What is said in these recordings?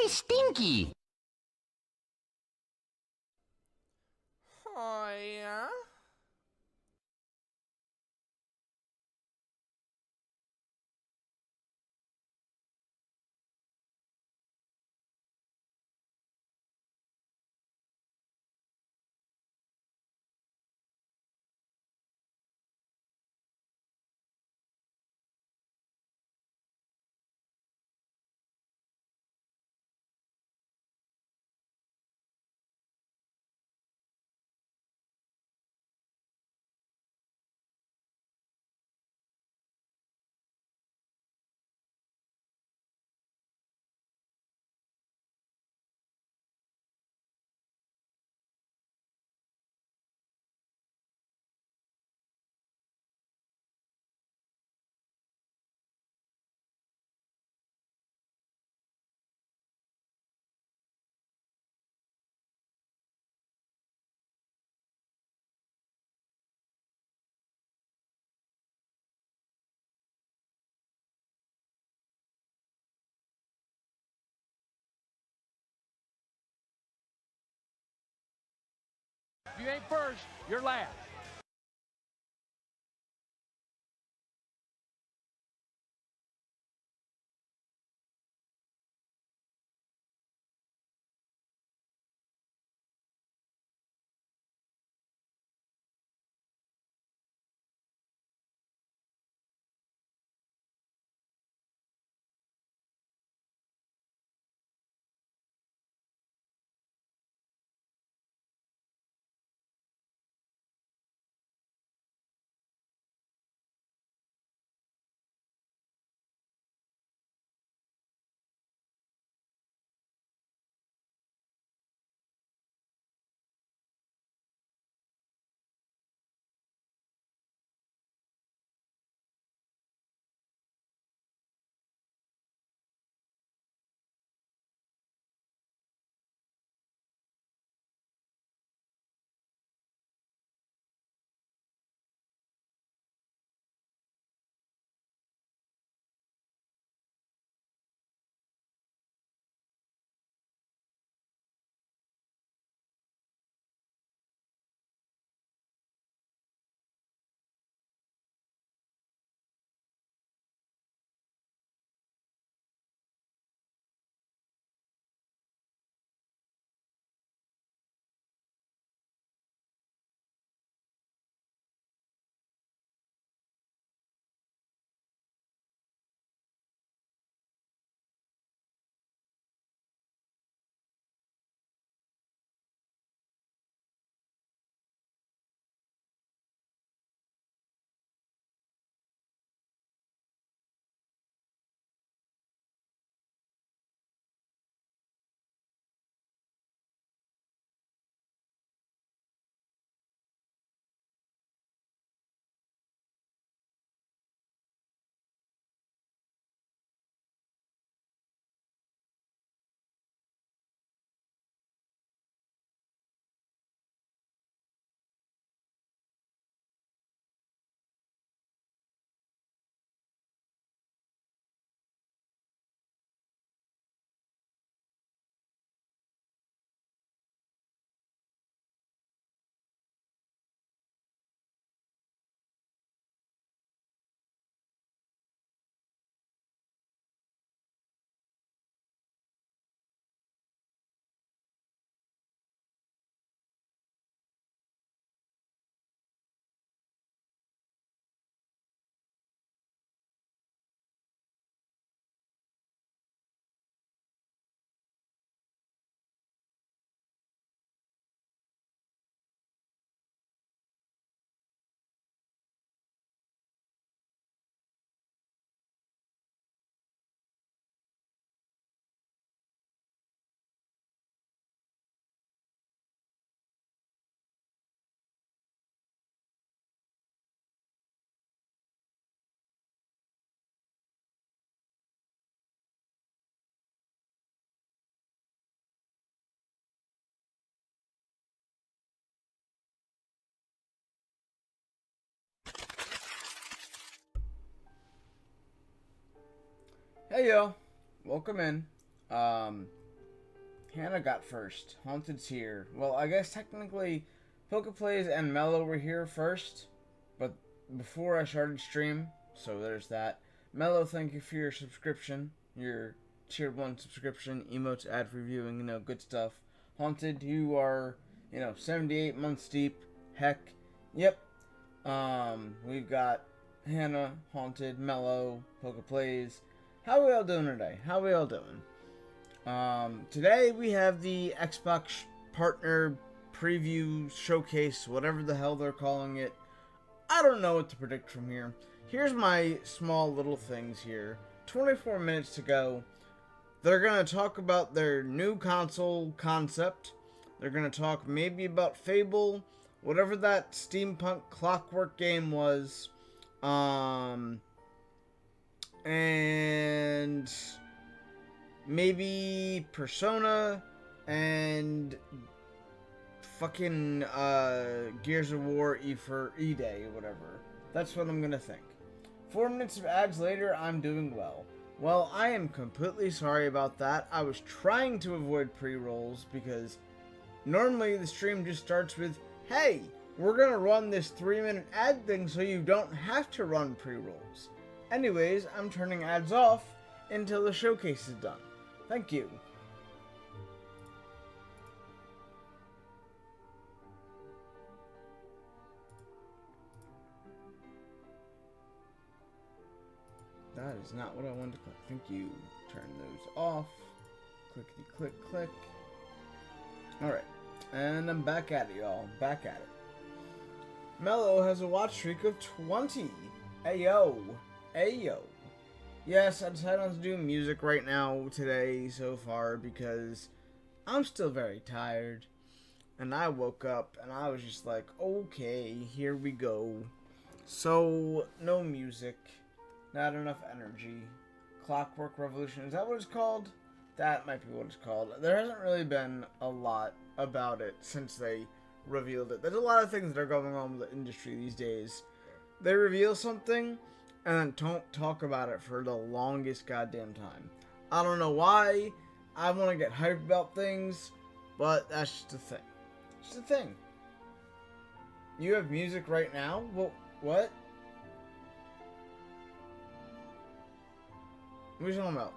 very stinky. Oh, yeah? If you ain't first, you're last. Hey yo, welcome in. Um, Hannah got first. Haunted's here. Well, I guess technically PokePlays and Mellow were here first, but before I started stream, so there's that. Mellow, thank you for your subscription, your tier 1 subscription, emotes, ad reviewing, good stuff. Haunted, you are, 78 months deep. Heck, yep. We've got Hannah, Haunted, Mellow, PokePlays. How are we all doing today? How are we all doing? Today we have the Xbox partner preview showcase, whatever the hell they're calling it. I don't know what to predict from here. Here's my small little things here. 24 minutes to go. They're going to talk about their new console concept. They're going to talk maybe about Fable, whatever that steampunk clockwork game was. And maybe Persona and fucking Gears of War E-Day or whatever. That's what I'm gonna think. 4 minutes of ads later, I'm doing well. Well, I am completely sorry about that. I was trying to avoid pre-rolls because normally the stream just starts with, hey, we're gonna run this 3-minute ad thing so you don't have to run pre-rolls. Anyways, I'm turning ads off until the showcase is done. Thank you. That is not what I wanted to click. Thank you. Turn those off. Clickety click click. Alright. And I'm back at it, y'all. Back at it. Mellow has a watch streak of 20. Ayo. Ayo. Yes, I decided not to do music right now today so far because I'm still very tired. And I woke up and I was just like, okay, here we go. So, no music. Not enough energy. Clockwork Revolution, is that what it's called? That might be what it's called. There hasn't really been a lot about it since they revealed it. There's a lot of things that are going on with the industry these days. They reveal something and then don't talk about it for the longest goddamn time. I don't know why. I want to get hyped about things, but that's just a thing. It's a thing. You have music right now? Well, what? What are you talking about?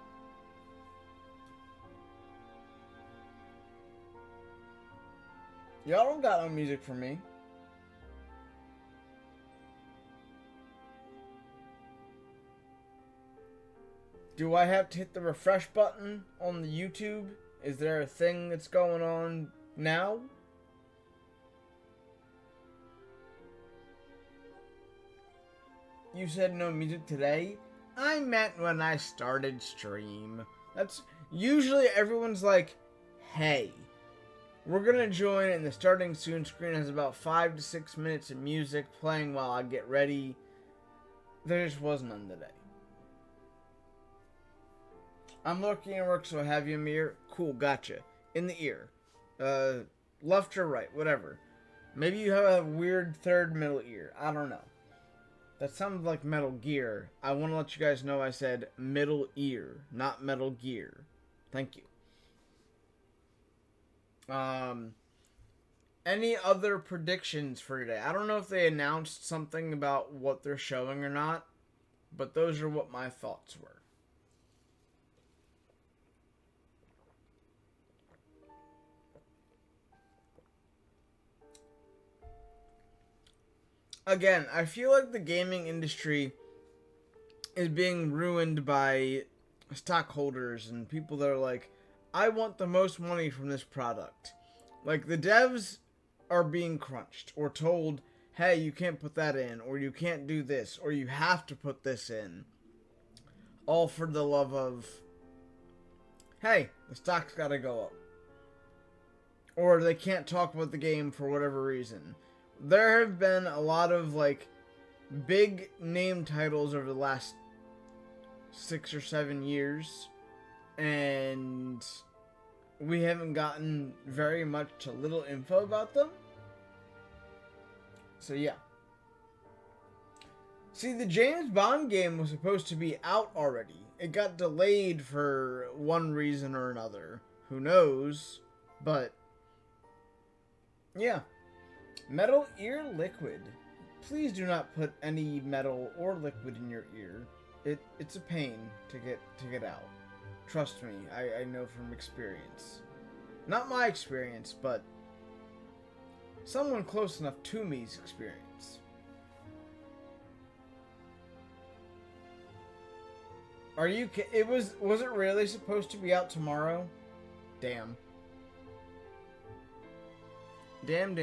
Y'all don't got no music for me. Do I have to hit the refresh button on the YouTube? Is there a thing that's going on now? You said no music today? I meant when I started stream. That's usually everyone's like, hey, we're gonna join, and the starting soon screen has about 5 to 6 minutes of music playing while I get ready. There just was none today. I'm looking at work, so I have you in the ear. Cool, gotcha. In the ear. Left or right, whatever. Maybe you have a weird third middle ear. I don't know. That sounds like Metal Gear. I want to let you guys know I said middle ear, not Metal Gear. Thank you. Any other predictions for today? I don't know if they announced something about what they're showing or not, but those are what my thoughts were. Again, I feel like the gaming industry is being ruined by stockholders and people that are like, I want the most money from this product. Like, the devs are being crunched or told, hey, you can't put that in, or you can't do this, or you have to put this in. All for the love of, hey, the stock's gotta go up. Or they can't talk about the game for whatever reason. There have been a lot of, like, big name titles over the last 6 or 7 years, and we haven't gotten very much to little info about them. So yeah. See, the James Bond game was supposed to be out already. It got delayed for one reason or another. Who knows? But yeah. Metal ear liquid. Please do not put any metal or liquid in your ear. It's a pain to get out. Trust me, I know from experience. Not my experience, but someone close enough to me's experience. Are you was it really supposed to be out tomorrow? Damn. Damn.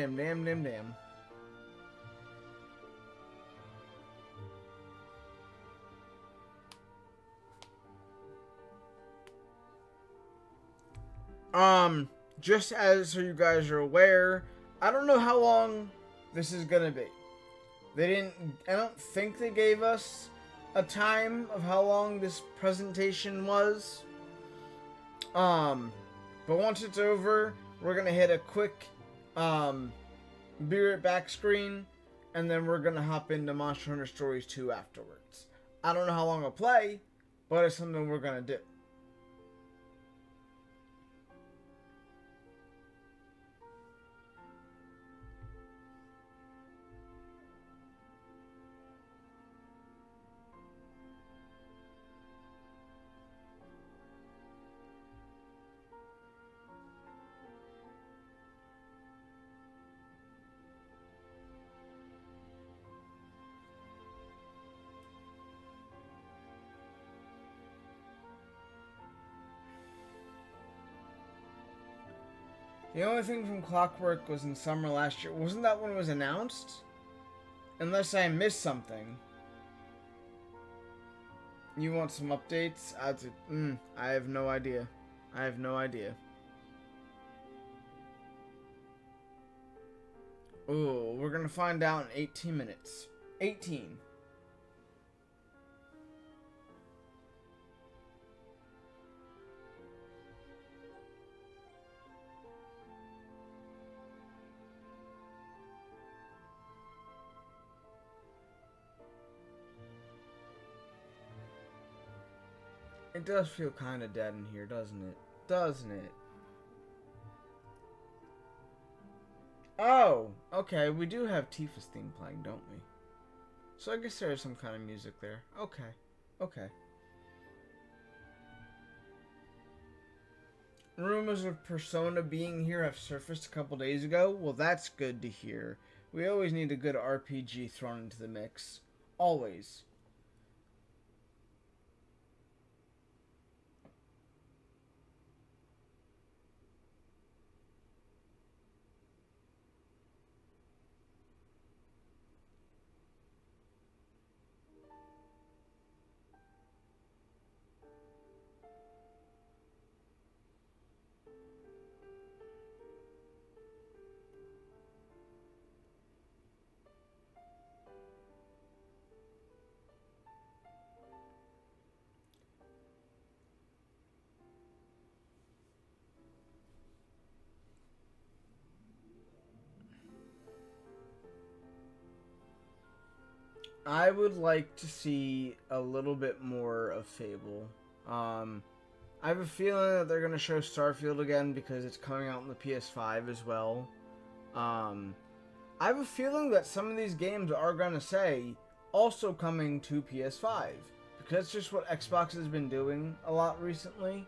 Just as so you guys are aware, I don't know how long this is gonna be. I don't think they gave us a time of how long this presentation was. But once it's over, we're gonna hit a quick, be right back screen, and then we're gonna hop into Monster Hunter Stories 2 afterwards. I don't know how long I'll play, but it's something we're gonna do. The only thing from Clockwork was in summer last year. Wasn't that when it was announced? Unless I missed something. You want some updates? I have no idea. I have no idea. Ooh, we're gonna find out in 18 minutes. 18. It does feel kind of dead in here, doesn't it? Doesn't it? Oh, okay. We do have Tifa's theme playing, don't we? So I guess there is some kind of music there. Okay. Okay. Rumors of Persona being here have surfaced a couple days ago. Well, that's good to hear. We always need a good RPG thrown into the mix. Always. I would like to see a little bit more of Fable. I have a feeling that they're going to show Starfield again because it's coming out on the PS5 as well. I have a feeling that some of these games are going to say also coming to PS5 because that's just what Xbox has been doing a lot recently.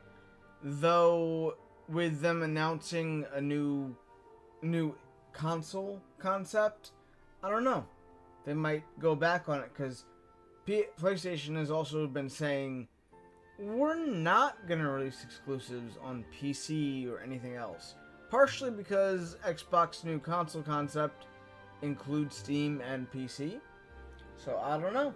Though with them announcing a new console concept, I don't know. They might go back on it because PlayStation has also been saying we're not going to release exclusives on PC or anything else. Partially because Xbox's new console concept includes Steam and PC. So I don't know.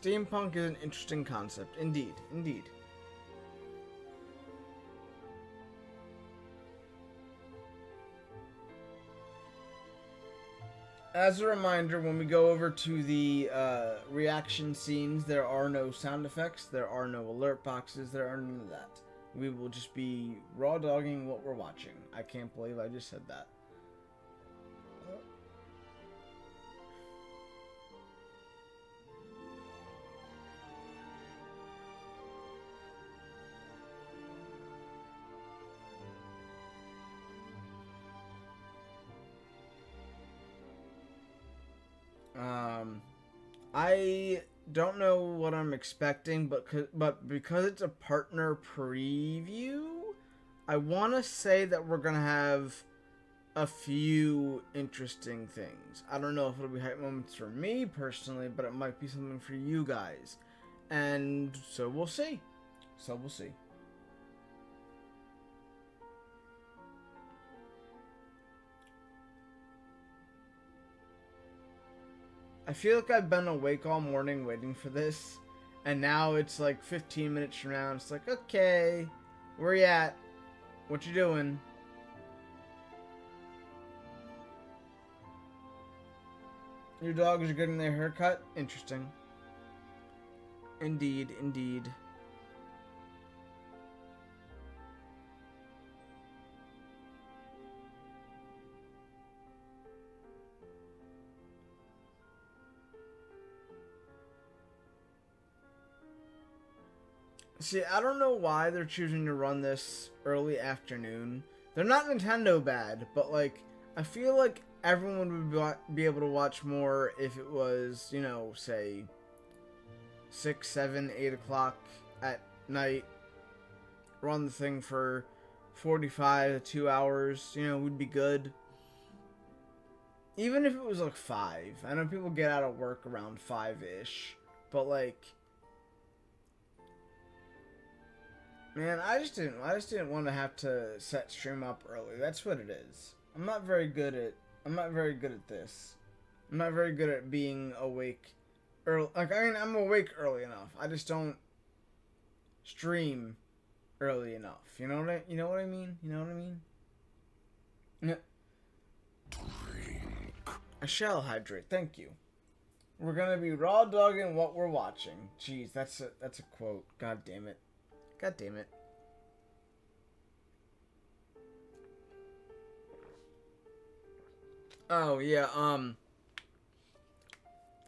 Steampunk is an interesting concept. Indeed. Indeed. As a reminder, when we go over to the reaction scenes, there are no sound effects, there are no alert boxes, there are none of that. We will just be raw dogging what we're watching. I can't believe I just said that. I don't know what I'm expecting, but because it's a partner preview, I want to say that we're gonna have a few interesting things. I don't know if it'll be hype moments for me personally, but it might be something for you guys, and so we'll see. So we'll see. I feel like I've been awake all morning waiting for this, and now it's like 15 minutes from now, and it's like, okay, where you at? What you doing? Your dogs are getting their haircut? Interesting. Indeed, indeed. See, I don't know why they're choosing to run this early afternoon. They're not Nintendo bad, but like, I feel like everyone would be able to watch more if it was, you know, say 6, 7, 8 o'clock at night. Run the thing for 45 to 2 hours, you know, would be good. Even if it was like 5. I know people get out of work around 5-ish, but like, man, I just didn't want to have to set stream up early. That's what it is. I'm not very good at this. I'm not very good at being awake early. Like, I mean, I'm awake early enough. I just don't stream early enough. You know what I mean? You know what I mean? Yeah. I shall hydrate. Thank you. We're gonna be raw dogging what we're watching. Jeez, that's a quote. God damn it. God damn it. Oh, yeah,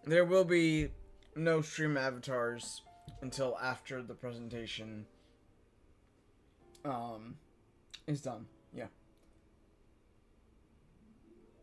there will be no stream avatars until after the presentation, is done. Yeah.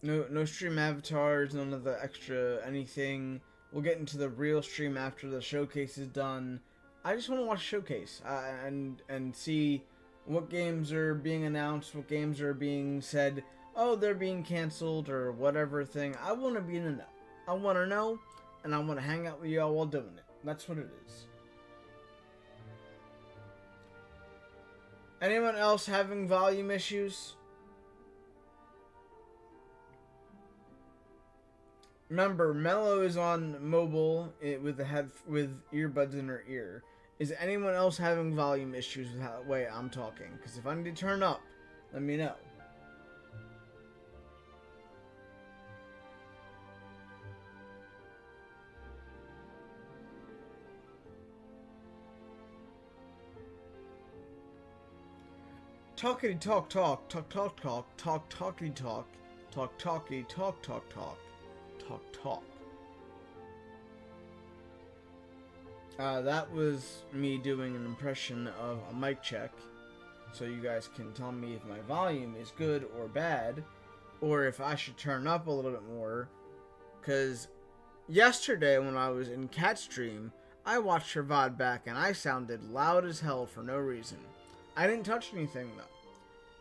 No stream avatars, none of the extra anything. We'll get into the real stream after the showcase is done. I just want to watch a showcase and see what games are being announced, what games are being said, oh, they're being canceled or whatever thing. I want to be in the know. I want to know, and I want to hang out with y'all while doing it. That's what it is. Anyone else having volume issues? Remember, Mello is on mobile with earbuds in her ear. Is anyone else having volume issues with the way I'm talking? Because if I need to turn up, let me know. Talkity talk talk talk talk talk talk talkity talk talk talky talk talk talk talk talk. That was me doing an impression of a mic check, so you guys can tell me if my volume is good or bad, or if I should turn up a little bit more. Cause yesterday when I was in Cat's stream, I watched her VOD back and I sounded loud as hell for no reason. I didn't touch anything though.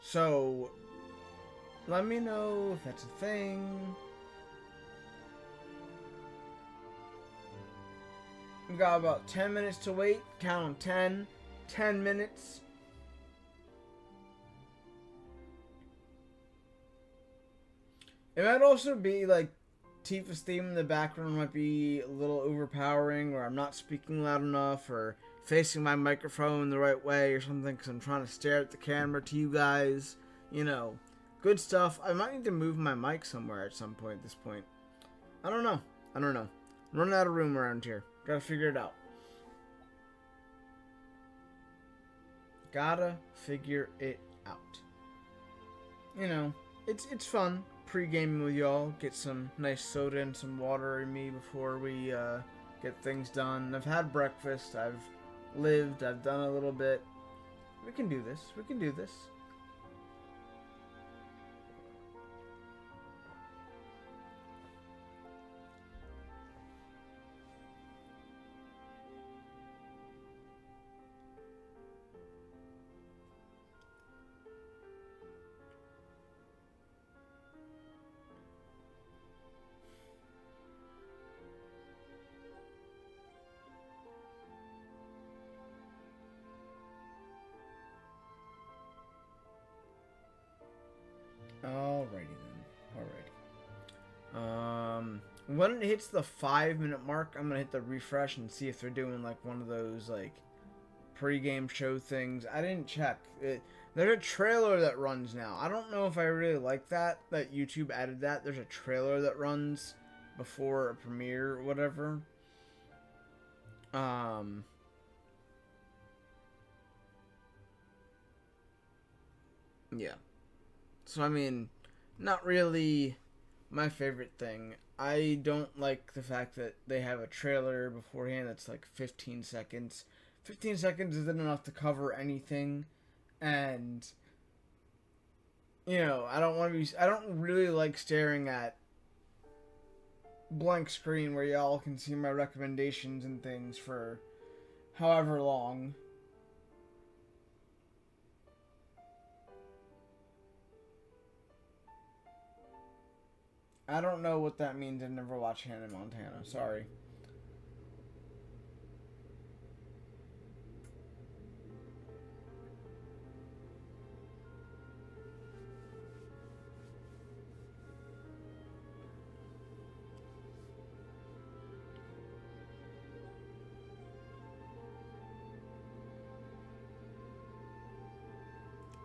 So let me know if that's a thing. We got about 10 minutes to wait. Count on 10. 10 minutes. It might also be like Tifa's theme in the background might be a little overpowering, or I'm not speaking loud enough, or facing my microphone the right way or something, because I'm trying to stare at the camera to you guys. You know, good stuff. I might need to move my mic somewhere at some point at this point. I don't know. I'm running out of room around here. Gotta figure it out. Gotta figure it out. You know, it's fun pre-gaming with y'all. Get some nice soda and some water in me before we get things done. I've had breakfast. I've lived. I've done a little bit. We can do this. We can do this. Alrighty then. Alrighty. When it hits the 5-minute mark, I'm gonna hit the refresh and see if they're doing like one of those like pre-game show things. I didn't check. There's a trailer that runs now. I don't know if I really like that YouTube added that. There's a trailer that runs before a premiere or whatever. Yeah. So I mean, not really my favorite thing. I don't like the fact that they have a trailer beforehand that's like 15 seconds. 15 seconds isn't enough to cover anything, and you know, I don't really like staring at blank screen where y'all can see my recommendations and things for however long. I don't know what that means. I've never watched Hannah Montana. Sorry.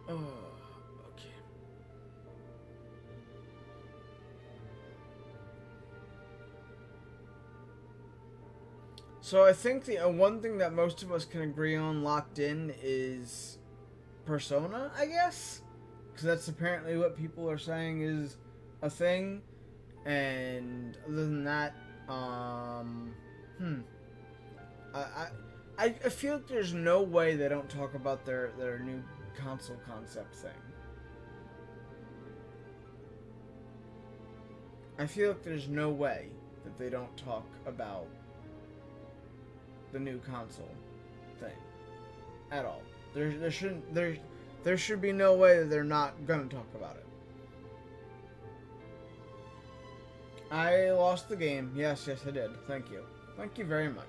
Oh, okay. So I think the one thing that most of us can agree on locked in is Persona, I guess? Because that's apparently what people are saying is a thing. And other than that, I feel like there's no way they don't talk about their new console concept thing. I feel like there's no way that they don't talk about the new console thing at all. There should be no way that they're not gonna talk about it. I lost the game. Yes, I did. Thank you. Thank you very much.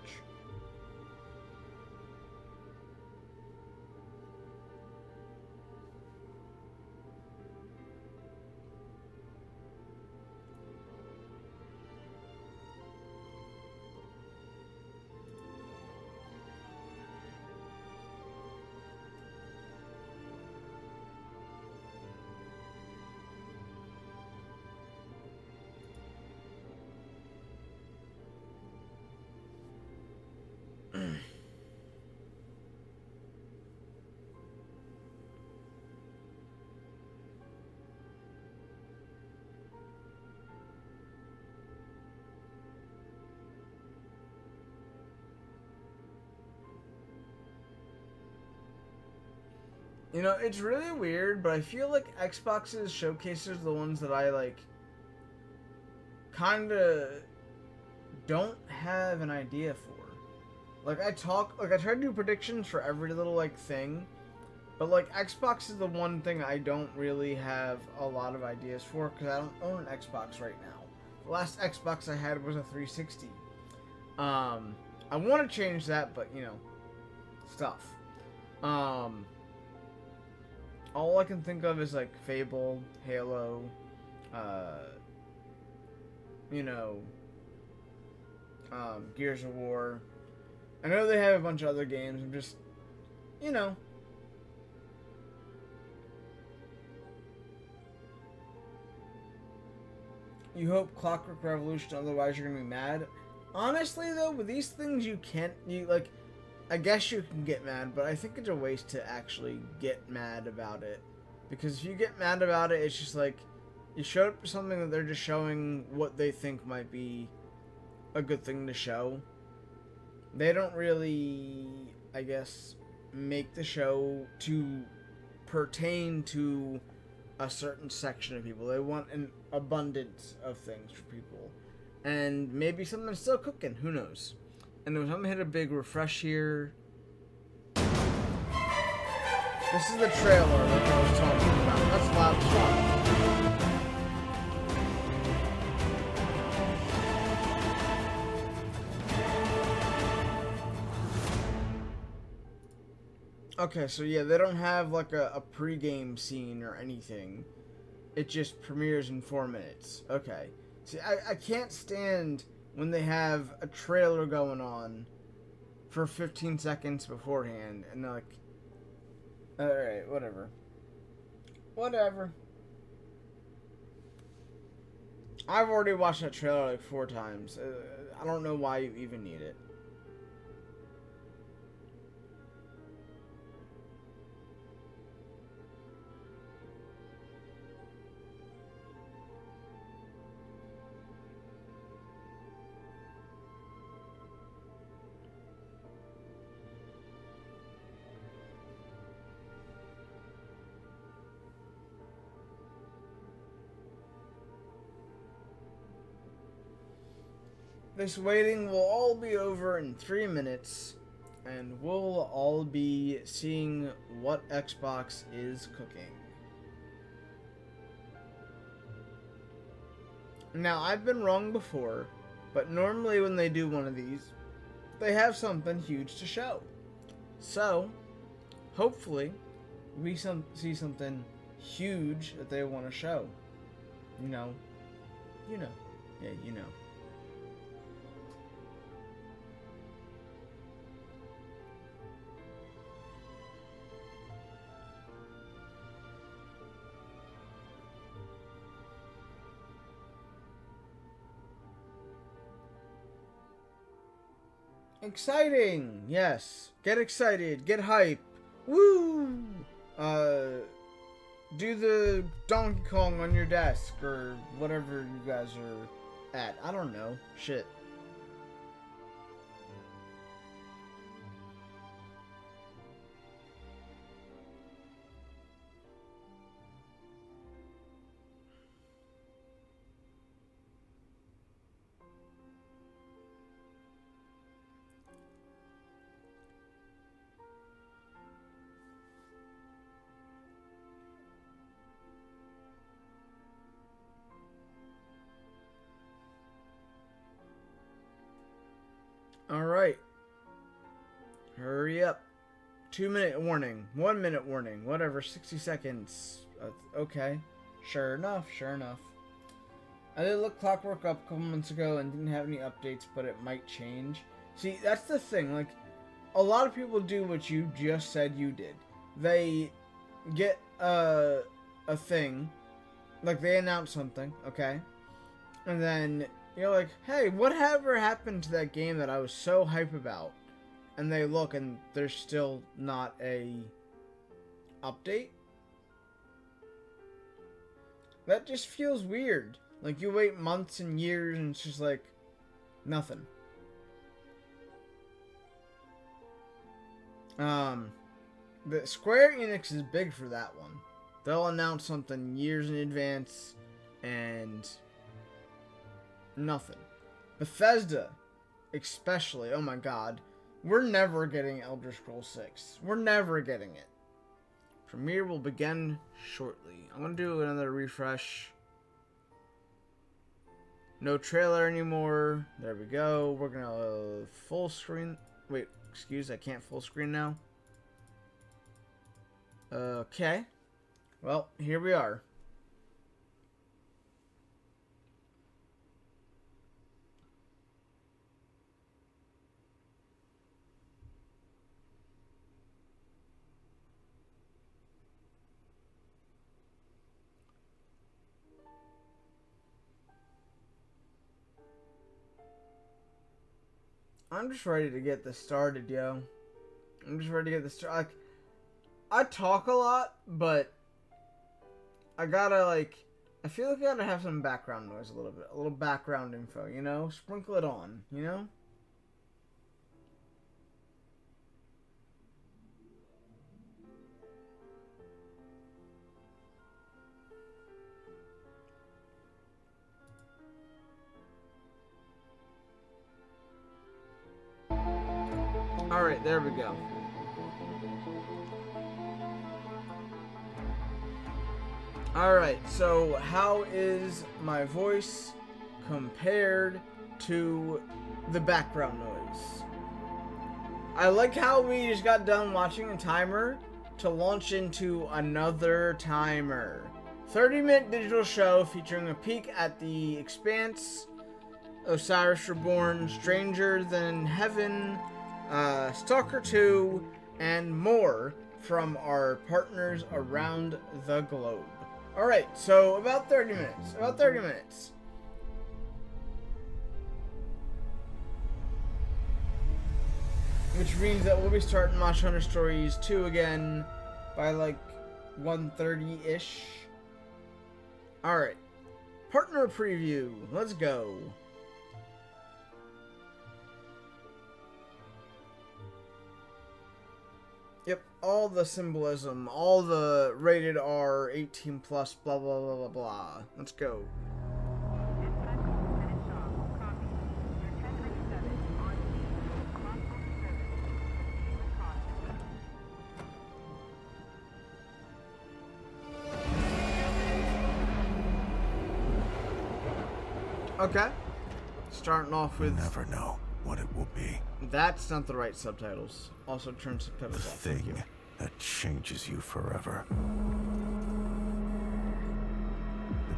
You know, it's really weird, but I feel like Xbox's showcases, the ones that I like, kinda don't have an idea for. Like, I try to do predictions for every little, like, thing, but, like, Xbox is the one thing I don't really have a lot of ideas for, because I don't own an Xbox right now. The last Xbox I had was a 360. I want to change that, but, you know, stuff. All I can think of is, like, Fable, Halo, you know, Gears of War. I know they have a bunch of other games. I'm just, you know. You hope Clockwork Revolution, otherwise you're gonna be mad. Honestly, though, with these things, I guess you can get mad, but I think it's a waste to actually get mad about it. Because if you get mad about it, it's just like, you showed up for something that they're just showing what they think might be a good thing to show. They don't really, I guess, make the show to pertain to a certain section of people. They want an abundance of things for people. And maybe something's still cooking, who knows. And I'm gonna hit a big refresh here. This is the trailer that I was talking about. That's loud fun. Okay, so yeah, they don't have like a pre-game scene or anything. it just premieres in 4 minutes. Okay. See, I can't stand when they have a trailer going on for 15 seconds beforehand, and they're like, alright, whatever. Whatever. I've already watched that trailer like 4 times. I don't know why you even need it. This waiting will all be over in 3 minutes, and we'll all be seeing what Xbox is cooking. Now, I've been wrong before, but normally when they do one of these, they have something huge to show. So, hopefully, we see something huge that they want to show. You know. Yeah, you know. Exciting! Yes. Get excited. Get hype. Woo! Do the Donkey Kong on your desk or whatever you guys are at. I don't know. Shit. Alright. Hurry up. 2-minute warning. 1-minute warning. Whatever. 60 seconds. Okay. Sure enough. I did look Clockwork up a couple months ago and didn't have any updates, but it might change. See, that's the thing. Like, a lot of people do what you just said you did. They get a thing. Like, they announce something, okay? And then you're like, hey, whatever happened to that game that I was so hype about? And they look and there's still not a update? That just feels weird. Like, you wait months and years and it's just like, nothing. The Square Enix is big for that one. They'll announce something years in advance and nothing. Bethesda, especially, oh my god, we're never getting Elder Scrolls 6. We're never getting it. Premiere will begin shortly. I'm gonna do another refresh. No trailer anymore. There we go. We're gonna full screen. Wait, excuse, I can't full screen now. Okay. Well, here we are. I'm just ready to get this started, yo. I'm just ready to get this started. Like, I talk a lot, but I gotta, like, I feel like I gotta have some background noise a little bit. A little background info, you know? Sprinkle it on, you know? Alright, there we go. Alright, so how is my voice compared to the background noise? I like how we just got done watching a timer to launch into another timer. 30-minute digital show featuring a peek at the Expanse, Osiris Reborn, Stranger Than Heaven, Stalker 2, and more from our partners around the globe. Alright, so about 30 minutes. About 30 minutes. Which means that we'll be starting Monster Hunter Stories 2 again by like 1:30-ish. Alright. Partner preview. Let's go. Yep, all the symbolism, all the rated R, 18 plus, blah blah blah blah blah. Let's go. Okay. Starting off with... You never know what it will be. That's not the right subtitles. Also turn subtitles The off. Thank you. thing that changes you forever.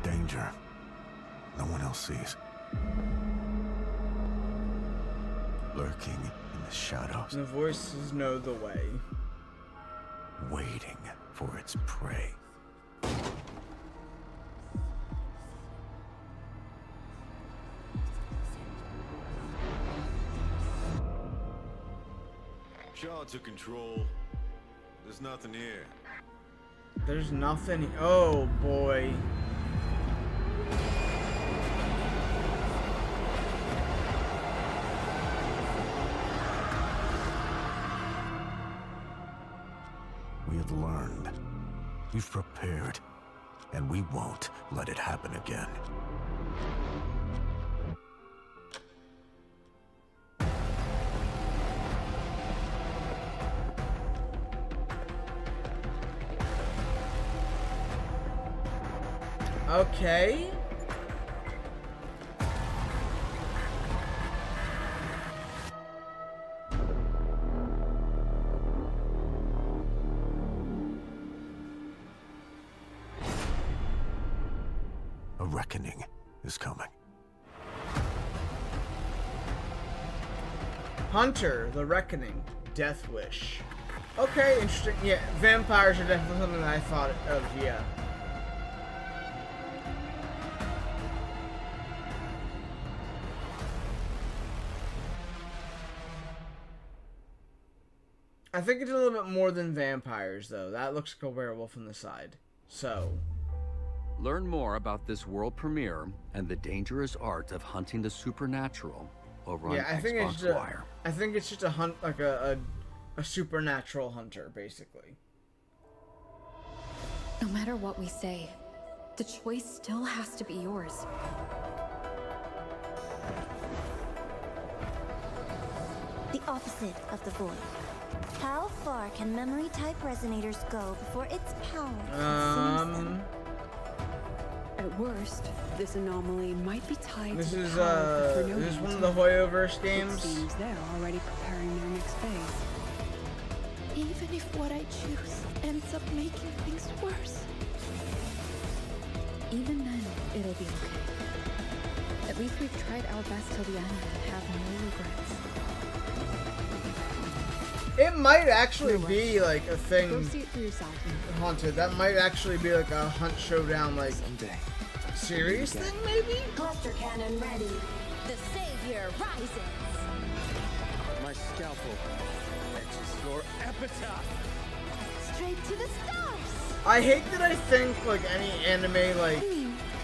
The danger no one else sees. Lurking in the shadows. The voices know the way. Waiting for its prey. Shaw took control. There's nothing here. There's nothing. Oh boy. We have learned. We've prepared. And we won't let it happen again. Okay. A reckoning is coming. Hunter, the Reckoning, Death Wish. Okay, interesting. Yeah, vampires are definitely something that I thought of, yeah. I think it's a little bit more than vampires, though. That looks like a werewolf on the side. So. Learn more about this world premiere and the dangerous art of hunting the supernatural over on Xbox Wire. I think it's just a hunt, like a supernatural hunter, basically. No matter what we say, the choice still has to be yours. The opposite of the void. How far can memory-type resonators go before its power consumes them? At worst, this anomaly might be tied This to is the power of the this is Chronomium one of the too. Hoyoverse It games. seems they're already preparing their next phase. Even if what I choose ends up making things worse. Even then, it'll be okay. At least we've tried our best till the end and have no regrets. It might actually be like a Go thing, see it for yourself. Haunted. That might actually be like a Hunt Showdown, like series thing, maybe. Cluster cannon ready. The savior rises. My scalpel etches your epitaph. Straight to the stars. I hate that I think like any anime like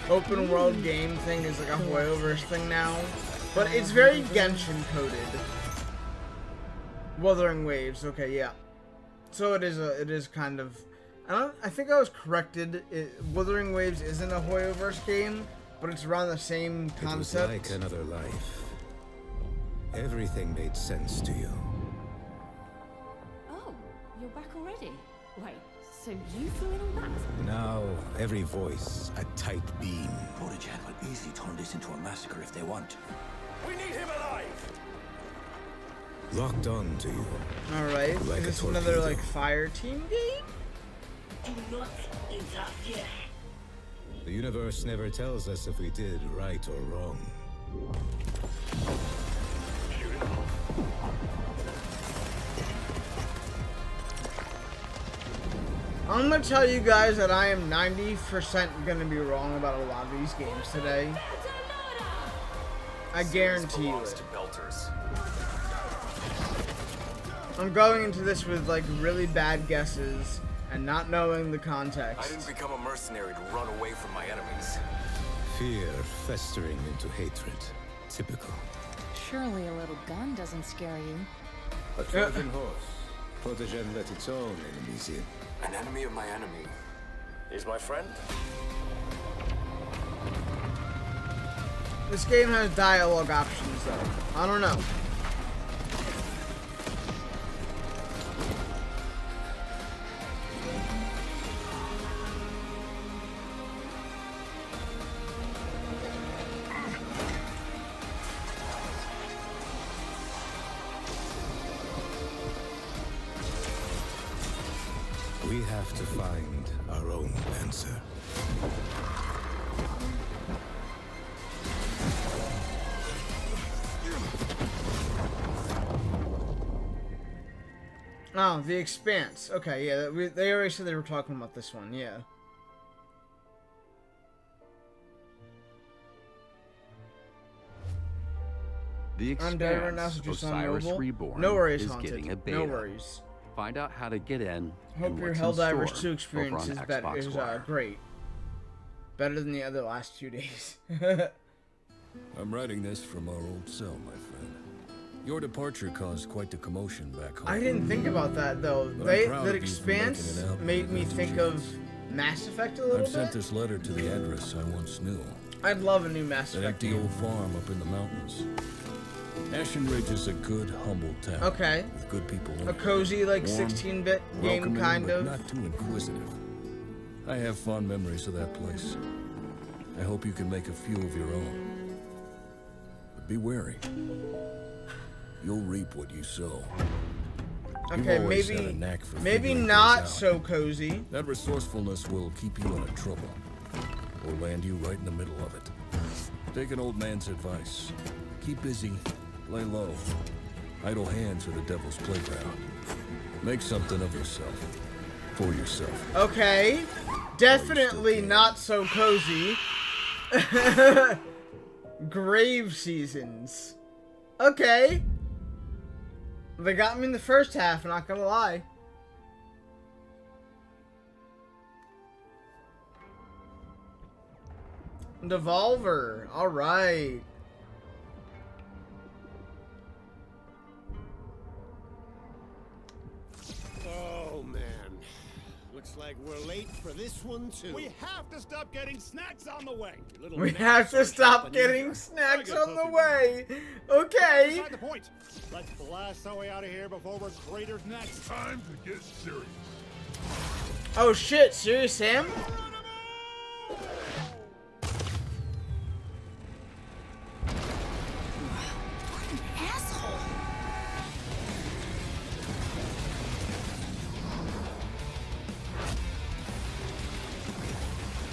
open world game thing is like a Hoyoverse thing now, but it's very Genshin coded. Wuthering Waves. Okay, yeah. So it is kind of. I think I was corrected. Wuthering Waves isn't a Hoyoverse game, but it's around the same concept. It was like another life. Everything made sense to you. Oh, you're back already? Wait, so you flew in on that? Now, every voice a tight beam. Prodigen will easily turn this into a massacre if they want. We need him alive! Locked on to you. Alright, Like is a this another torpedo. like fire team game? Do not interfere. The universe never tells us if we did right or wrong. I'm gonna tell you guys that I am 90% gonna be wrong about a lot of these games today. I guarantee you it. I'm going into this with like really bad guesses and not knowing the context. I didn't become a mercenary to run away from my enemies. Fear festering into hatred. Typical. Surely a little gun doesn't scare you. A Trojan horse. Protogen let its own enemies in. An enemy of my enemy is my friend? This game has dialogue options though. I don't know. We have to find our own answer. Oh, The Expanse. Okay, yeah, they already said they were talking about this one, yeah. The Expanse, Osiris Reborn, no worries, is Haunted. getting a beta. No worries. Find out how to get in. Hope your Helldivers 2 experience is great. Better than the other last 2 days. I'm writing this from our old cell, my friend. Your departure caused quite the commotion back home. I didn't think about that though. The Expanse made me think of Mass Effect a little bit. I've sent this letter to the address I once knew. I'd love a new Mass Effect. That empty old farm up in the mountains. Ashen Ridge is a good, humble town. Okay. With good people. A cozy, like 16-bit game, kind of. Not too inquisitive. I have fond memories of that place. I hope you can make a few of your own. But be wary. You'll reap what you sow. Okay, maybe not so cozy. That resourcefulness will keep you out of trouble, or land you right in the middle of it. Take an old man's advice. Keep busy, lay low. Idle hands are the devil's playground. Make something of yourself, for yourself. Okay, definitely not so cozy. Grave Seasons. Okay. They got me in the first half, not gonna lie. Devolver, alright. Oh man. Looks like we're late for this one too. We have to stop getting snacks on the way. We have to stop getting snacks on the way. Okay. Beside the point. Let's blast our way out of here before we're cratered next. Time to get serious. Oh shit, Serious Sam? Asshole.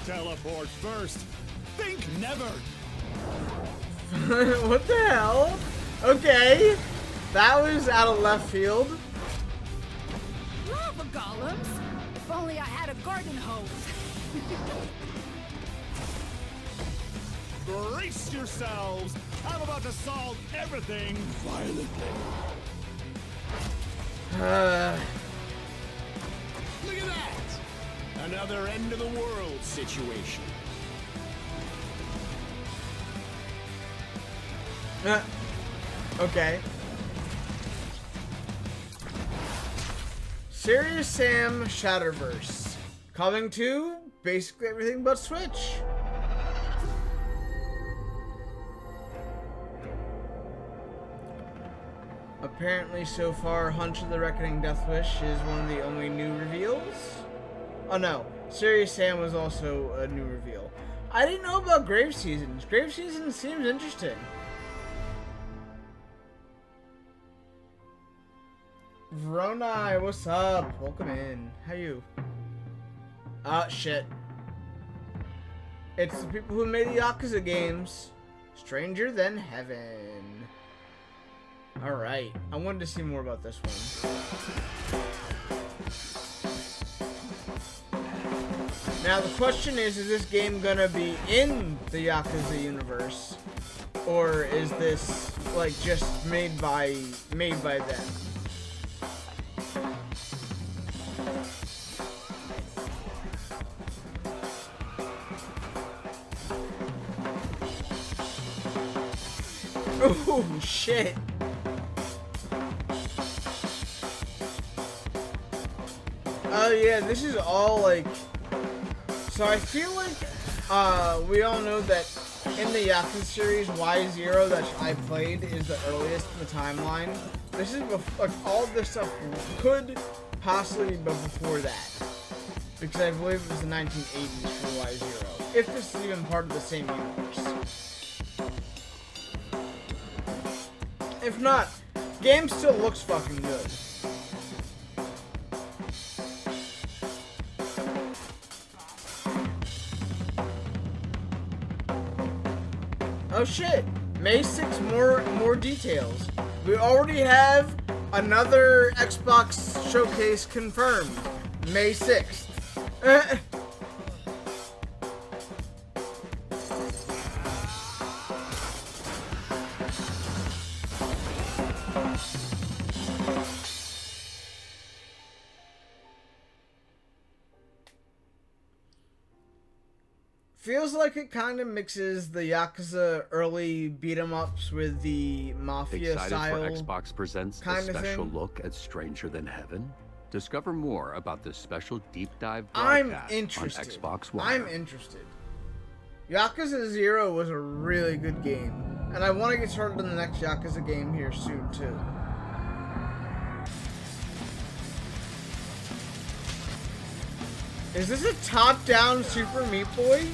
Teleport first. Think never. What the hell? Okay. That was out of left field. Lava golems. If only I had a garden hose. Brace yourselves. I'm about to solve everything violently. Look at that. Another end of the world situation. Okay. Serious Sam Shatterverse. Coming to basically everything but Switch. Apparently so far, Hunch of the Reckoning Deathwish is one of the only new reveals. Oh no, Serious Sam was also a new reveal. I didn't know about Grave Seasons. Grave Seasons seems interesting. Verona, what's up? Welcome in. How you? Ah, shit. It's the people who made the Yakuza games. Stranger Than Heaven. Alright, I wanted to see more about this one. Now the question is this game gonna be in the Yakuza universe? Or is this like just made by them? Oh shit. Oh yeah, this is all like, so I feel like we all know that in the Yakuza series, Y0 that I played is the earliest in the timeline. This is like all of this stuff could possibly be before that, because I believe it was the 1980s for Y0, if this is even part of the same universe. If not, game still looks fucking good. Oh shit! May 6, more details. We already have another Xbox showcase confirmed. May 6th. Feels like it kind of mixes the Yakuza early beat-em-ups with the Mafia style. Excited for Xbox presents a special look at Stranger Than Heaven? Discover more about this special deep dive broadcast on Xbox One. I'm interested. Yakuza 0 was a really good game, and I want to get started on the next Yakuza game here soon too. Is this a top-down Super Meat Boy?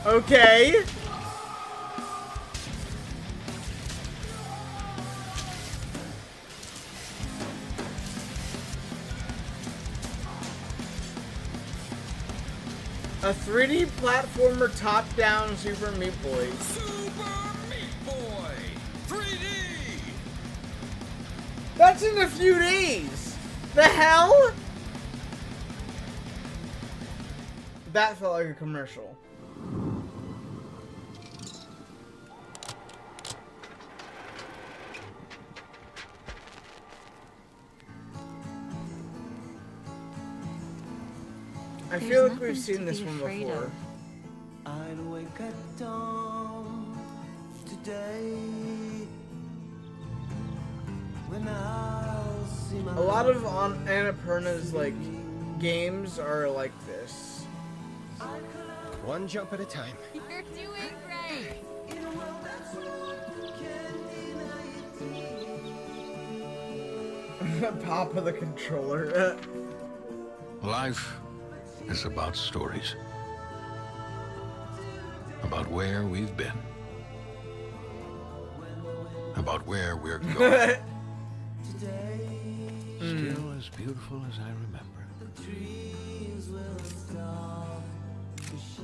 Okay. A 3D platformer top-down Super Meat Boy. Super Meat Boy 3D. That's in a few days. The hell? That felt like a commercial. I feel like we've seen this one before. I'd wake at dawn today when I'll see my a lot of Annapurna's like games are like this. One jump at a time. You're doing great. Pop of the controller. Life is about stories. About where we've been. About where we're going. Still as beautiful as I remember.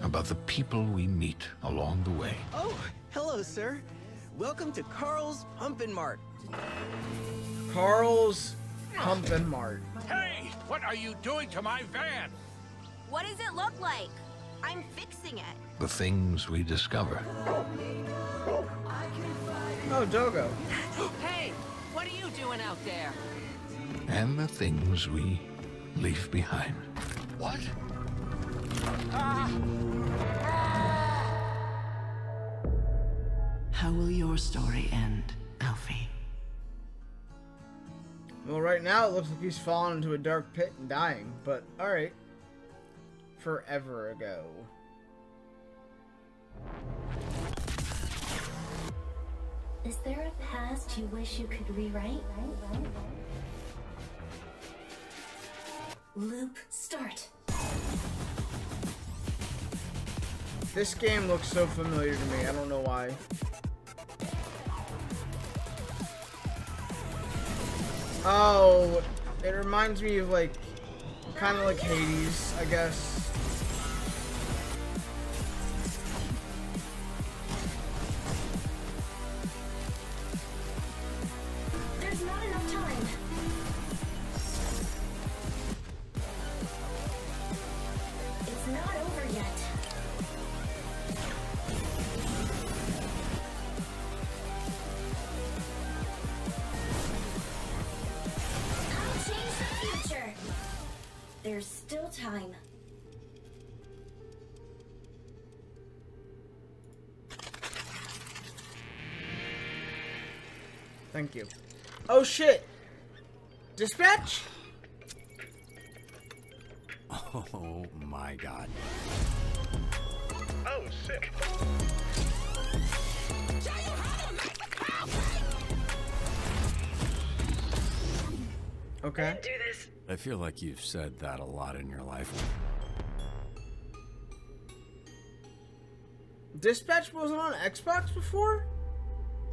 About the people we meet along the way. Oh, hello, sir. Welcome to Carl's Pumpin' Mart. Carl's Pumpin' Mart. Hey, what are you doing to my van? What does it look like? I'm fixing it. The things we discover. Oh, Dogo. Hey, what are you doing out there? And the things we leave behind. What? How will your story end, Alfie? Well, right now it looks like he's fallen into a dark pit and dying, but alright. Forever ago. Is there a past you wish you could rewrite? Loop start. This game looks so familiar to me, I don't know why. Oh, it reminds me of like, kind of like Hades, I guess. There's not enough time. It's not over yet. I'll change the future. There's still time. Thank you. Oh shit! Dispatch? Oh my god. Oh, sick. Okay. Do this. I feel like you've said that a lot in your life. Dispatch wasn't on Xbox before?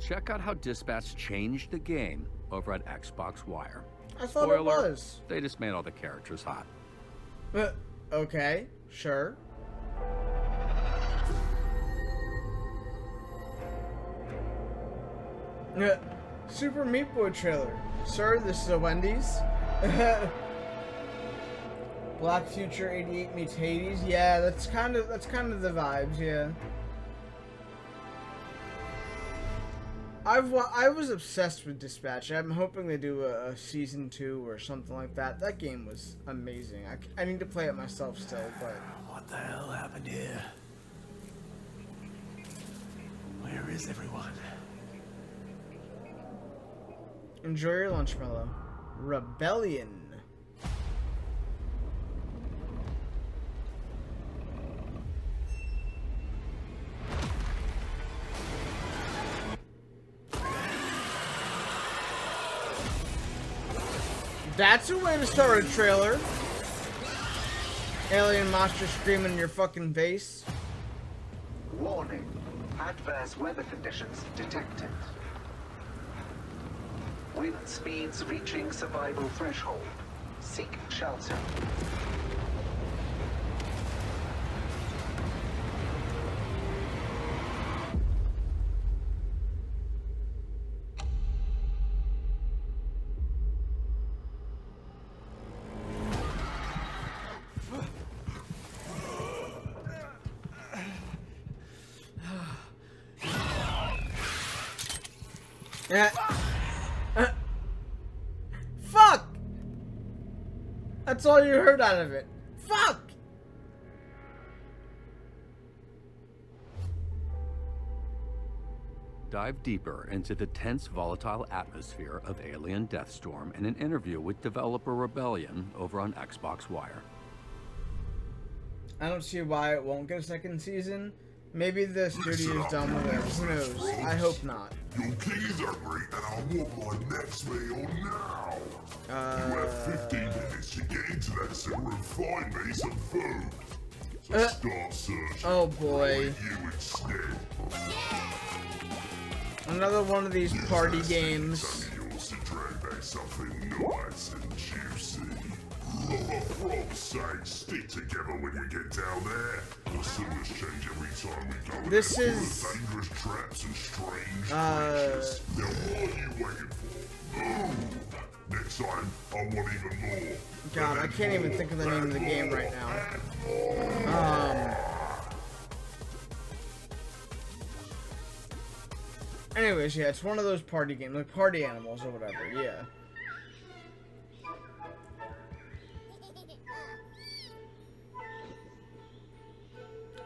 Check out how Dispatch changed the game over at Xbox Wire. I thought it was. They just made all the characters hot. Okay, sure. Super Meat Boy trailer. Sir, this is a Wendy's. Black Future 88 meets Hades. Yeah, that's kind of the vibes, yeah. I was obsessed with Dispatch. I'm hoping they do a season 2 or something like that. That game was amazing. I need to play it myself still, but What the hell happened here? Where is everyone? enjoy your lunch, Mellow. Rebellion. That's a way to start a trailer. Alien monster screaming in your fucking face. Warning. Adverse weather conditions detected. Wind speeds reaching survival threshold. Seek shelter. Yeah. Fuck! That's all you heard out of it. Fuck! Dive deeper into the tense, volatile atmosphere of Alien Deathstorm in an interview with developer Rebellion over on Xbox Wire. I don't see why it won't get a second season. Maybe the studio's done with it. Who knows? I hope not. Your king is hungry, and I want my next meal now. You have 15 minutes to get into that sewer and find me some food. So start searching. Oh boy. You instead. Another one of these party games. Yours to drag back something nice and juicy. For Rob's sake, stick together when you get down there. The sewers change every time we go. This is dangerous traps and strange creatures. Now what are you waiting for? Move! Next time, I want even more. God, I can't even think of the name of the game right now. Anyways, yeah, it's one of those party games, like Party Animals or whatever, yeah.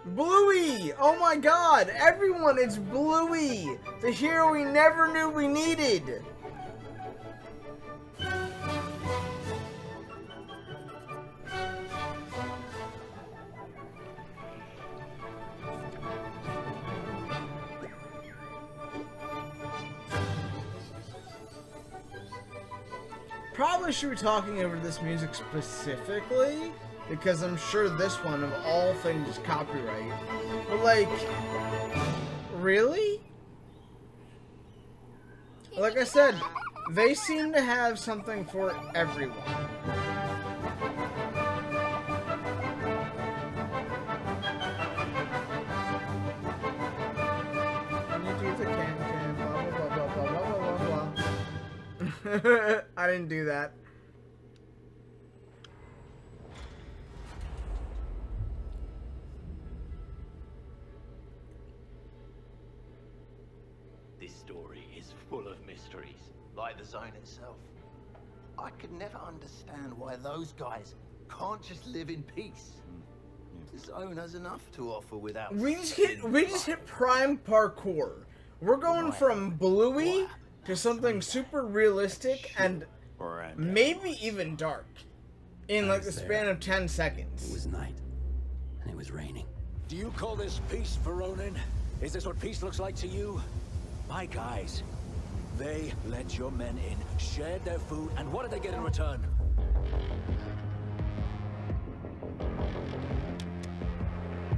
Bluey! Oh my god! Everyone, it's Bluey! The hero we never knew we needed! Probably should be talking over this music specifically, because I'm sure this one, of all things, is copyright. But, like, really? Like I said, They seem to have something for everyone. I didn't do that. This story is full of mysteries, like the zone itself. I could never understand why those guys can't just live in peace. The zone has enough to offer without. We just hit prime parkour. We're going from bluey to something super realistic and maybe even dark in like the span of 10 seconds. It was night, and it was raining. Do you call this peace, Veronin? Is this what peace looks like to you? My guys, they let your men in, shared their food, and what did they get in return?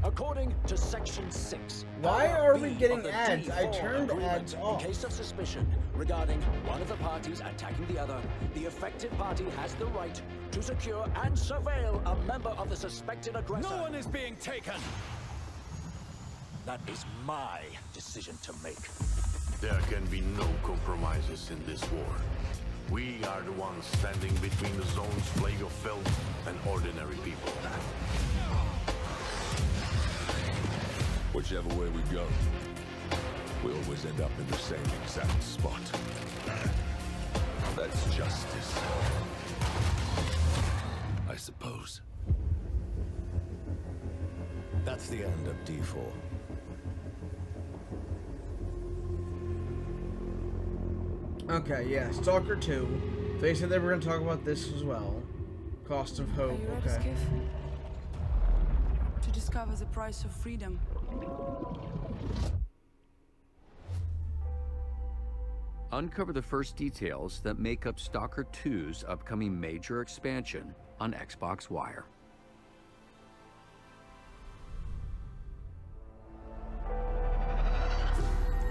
According to Section 6... Why are we getting ads? I turned ads off. In case of suspicion regarding one of the parties attacking the other, the affected party has the right to secure and surveil a member of the suspected aggressor. No one is being taken! That is my decision to make. There can be no compromises in this war. We are the ones standing between the zone's plague of filth and ordinary people. Whichever way we go, we always end up in the same exact spot. That's justice, I suppose. That's the end of D4. Okay, yeah, Stalker 2. They said they were going to talk about this as well. Cost of Hope, okay. To discover the price of freedom. Uncover the first details that make up Stalker 2's upcoming major expansion on Xbox Wire.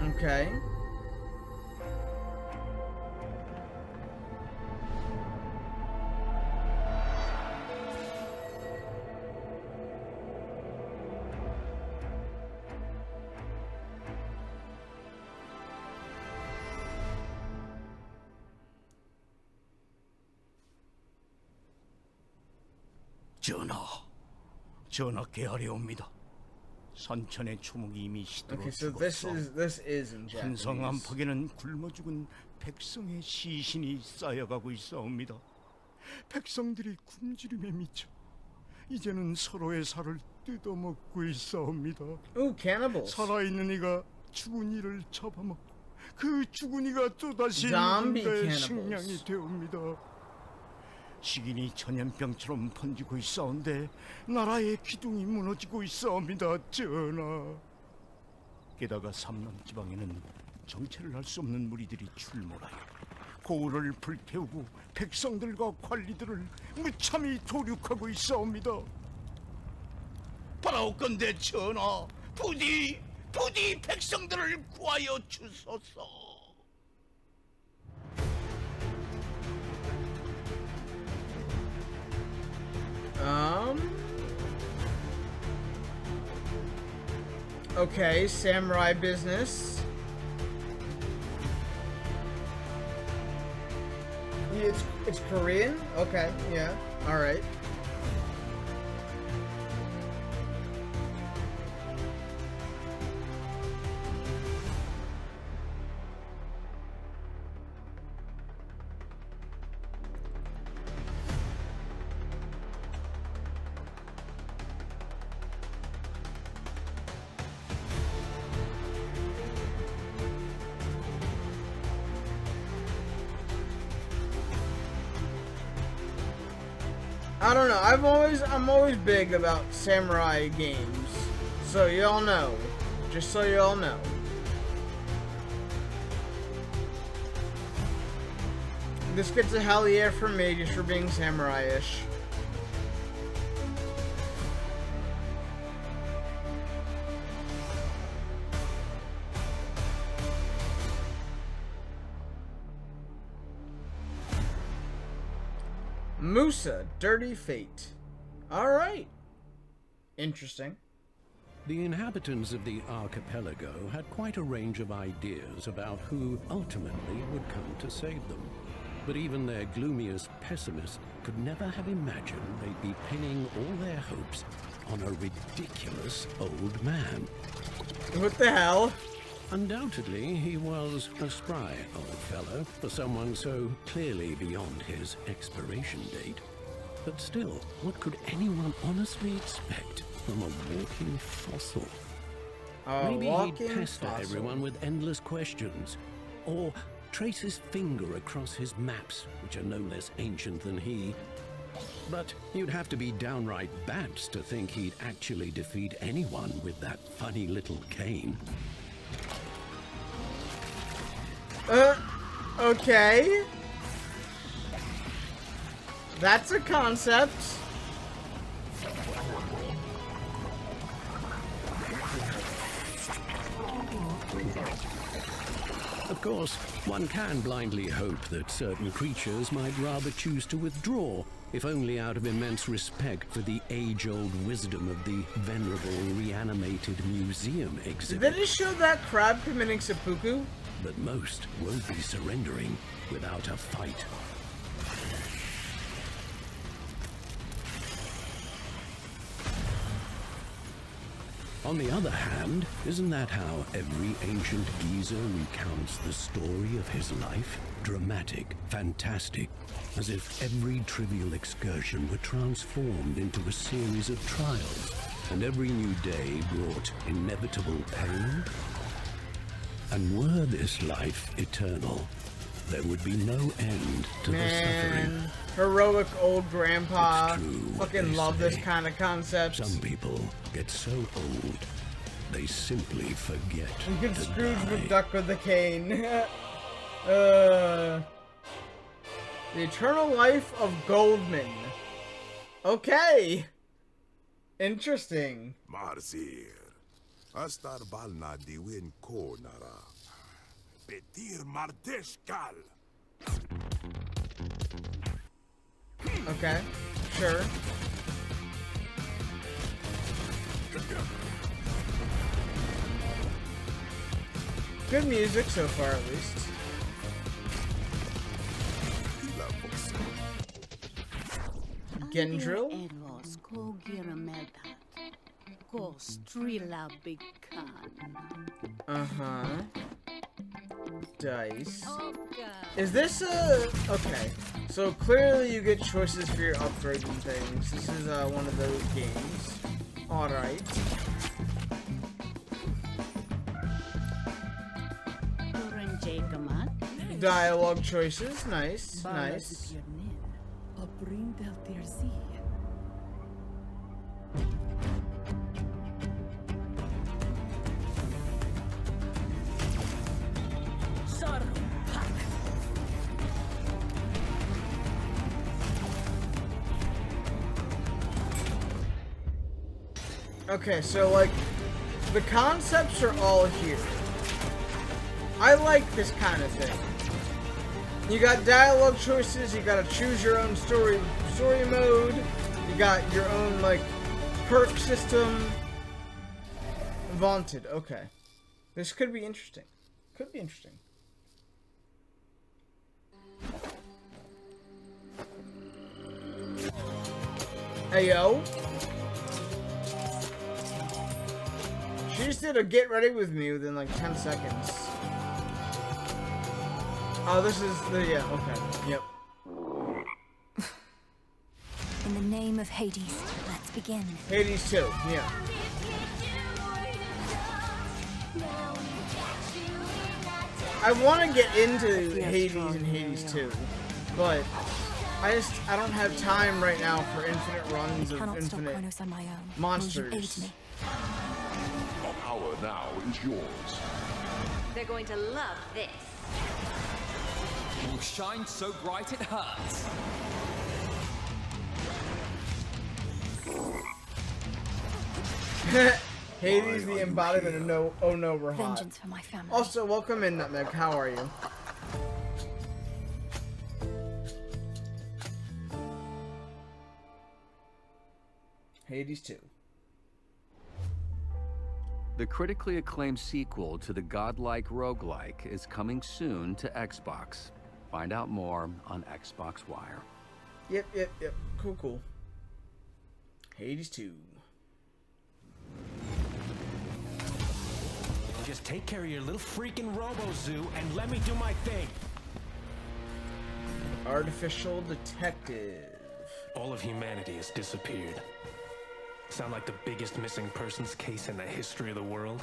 Okay. 전하께 아뢰옵니다. 선천의 추목이 이미 Okay, so this is in Japanese. 한성 안팎에는 굶어 죽은 백성의 시신이 쌓여가고 있사옵니다. 백성들이 굶주림에 미쳐 이제는 서로의 살을 뜯어먹고 있사옵니다. Ooh, cannibals. 살아있는 이가 죽은 이를 잡아먹고 그 죽은 이가 또다시 Zombie 누군가의 cannibals. 식량이 되옵니다. 식인이 전염병처럼 번지고 있사온데 나라의 기둥이 무너지고 있사옵니다, 전하. 게다가 삼남 지방에는 정체를 알 수 없는 무리들이 출몰하여 고을을 불태우고 백성들과 관리들을 무참히 도륙하고 있사옵니다. 바라옵건대 전하, 부디 백성들을 구하여 주소서. Okay, samurai business. It's Korean? Okay, yeah. All right. I don't know. I'm always big about samurai games. So y'all know. Just so y'all know. This gets a hell yeah from me just for being samurai-ish. Musa, Dirty Fate. Alright. Interesting. The inhabitants of the archipelago had quite a range of ideas about who ultimately would come to save them. But even their gloomiest pessimists could never have imagined they'd be pinning all their hopes on a ridiculous old man. What the hell? Undoubtedly, he was a spry old fellow for someone so clearly beyond his expiration date. But still, what could anyone honestly expect from a walking fossil? Maybe he'd pester everyone with endless questions, or trace his finger across his maps, which are no less ancient than he. But you'd have to be downright bats to think he'd actually defeat anyone with that funny little cane. Okay. That's a concept. Of course, one can blindly hope that certain creatures might rather choose to withdraw, if only out of immense respect for the age-old wisdom of the venerable reanimated museum exhibit. Did they just show that crab committing seppuku? But most won't be surrendering without a fight. On the other hand, isn't that how every ancient geezer recounts the story of his life? Dramatic, fantastic, as if every trivial excursion were transformed into a series of trials, and every new day brought inevitable pain. And were this life eternal, there would be no end to the suffering. Heroic old grandpa. It's true, Fucking love this kind of concept. Some people get so old, they simply forget You can to Scrooge die. McDuck with the cane. The Eternal Life of Goldman. Okay. Interesting. Marzir. Astar balna diwin ko nara. Petir mardeshkal. Okay, sure. Good music so far, at least. Gendril? Uh-huh. Dice. Is this a... Okay. So clearly you get choices for your upgrades and things. This is one of those games. Alright. Dialogue choices. Nice. Nice. Okay, so like, the concepts are all here. I like this kind of thing. You got dialogue choices, you gotta choose your own story mode, you got your own, like, perk system. Vaunted, okay. This could be interesting. Could be interesting. Hey, yo. She just did a get ready with me within like 10 seconds. Oh, this is the, yeah, okay, yep. In the name of Hades, let's begin. Hades 2, yeah. I want to get into Hades and Hades 2, but I don't have time right now for infinite runs of infinite monsters. The power now is yours. They're going to love this. Will shine so bright it hurts. Hades, the embodiment of no, oh no, we're hot. Vengeance for my family. Also, welcome in, Nutmeg. How are you? Hades 2. The critically acclaimed sequel to the godlike roguelike is coming soon to Xbox. Find out more on Xbox Wire. Yep. Cool. Hades 2. Just take care of your little freaking Robo-Zoo and let me do my thing. Artificial detective. All of humanity has disappeared. Sound like the biggest missing persons case in the history of the world?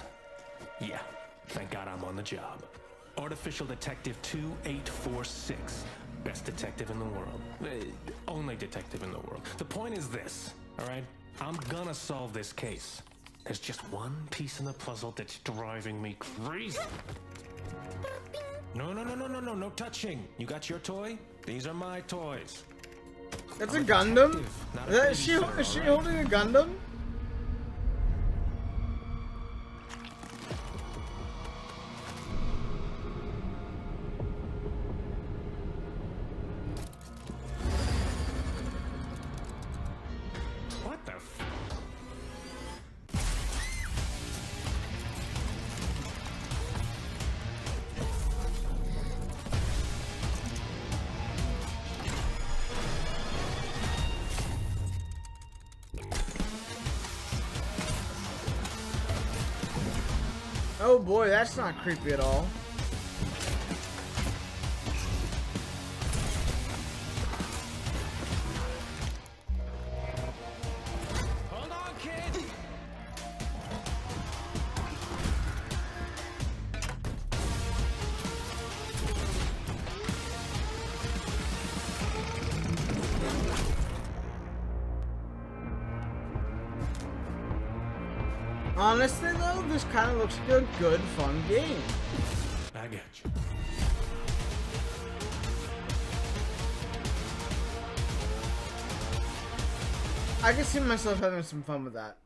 Yeah, thank God I'm on the job. Artificial Detective 2846. Best detective in the world. Only detective in the world. The point is this, all right? I'm gonna solve this case. There's just one piece in the puzzle that's driving me crazy. No touching. You got your toy? These are my toys. That's a Gundam? Is she holding a Gundam? What the f... Oh boy, that's not creepy at all. Hold on, kid! Honestly though, this kind of looks like a good, fun game. I got you. I can see myself having some fun with that.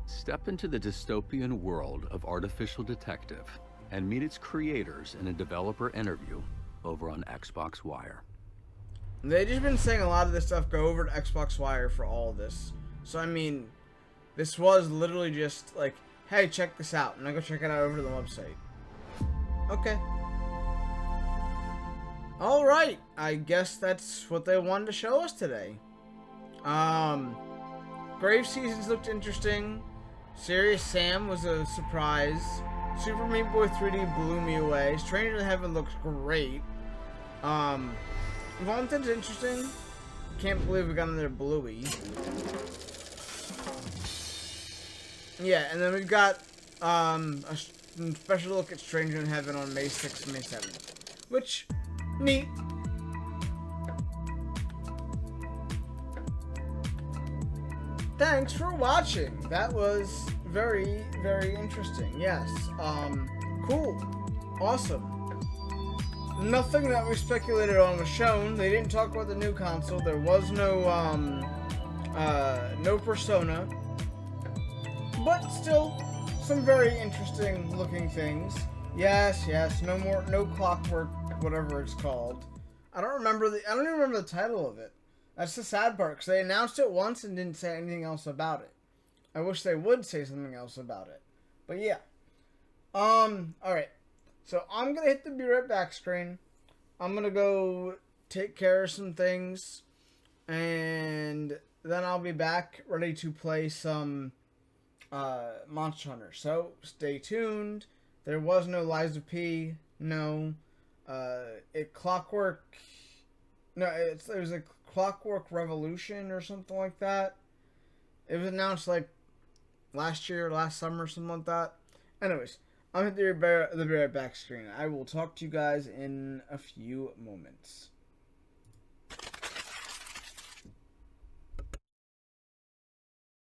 Step into the dystopian world of Artificial Detective and meet its creators in a developer interview over on Xbox Wire. They've just been saying a lot of this stuff. Go over to Xbox Wire for all of this. So I mean, this was literally just like, hey, check this out, and I go check it out over the website. Okay. All right. I guess that's what they wanted to show us today. Grave Seasons looked interesting. Serious Sam was a surprise. Super Meat Boy 3D blew me away. Stranger in Heaven looks great. Valentin's interesting. Can't believe we got another Bluey. Yeah, and then we've got a special look at Stranger in Heaven on May 6th and May 7th. Which, neat. Thanks for watching. That was very, very interesting. Yes. Cool. Awesome. Nothing that we speculated on was shown. They didn't talk about the new console. There was no, no Persona. But still, some very interesting looking things. Yes, no Clockwork, whatever it's called. I don't even remember the title of it. That's the sad part, because they announced it once and didn't say anything else about it. I wish they would say something else about it. But yeah. Alright. So I'm going to hit the be right back screen. I'm going to go take care of some things. And then I'll be back ready to play some Monster Hunter. So stay tuned. There was no Liza P. No. It was a Clockwork Revolution or something like that. It was announced like last summer, something like that. Anyways, I'm at the be right back screen. I will talk to you guys in a few moments.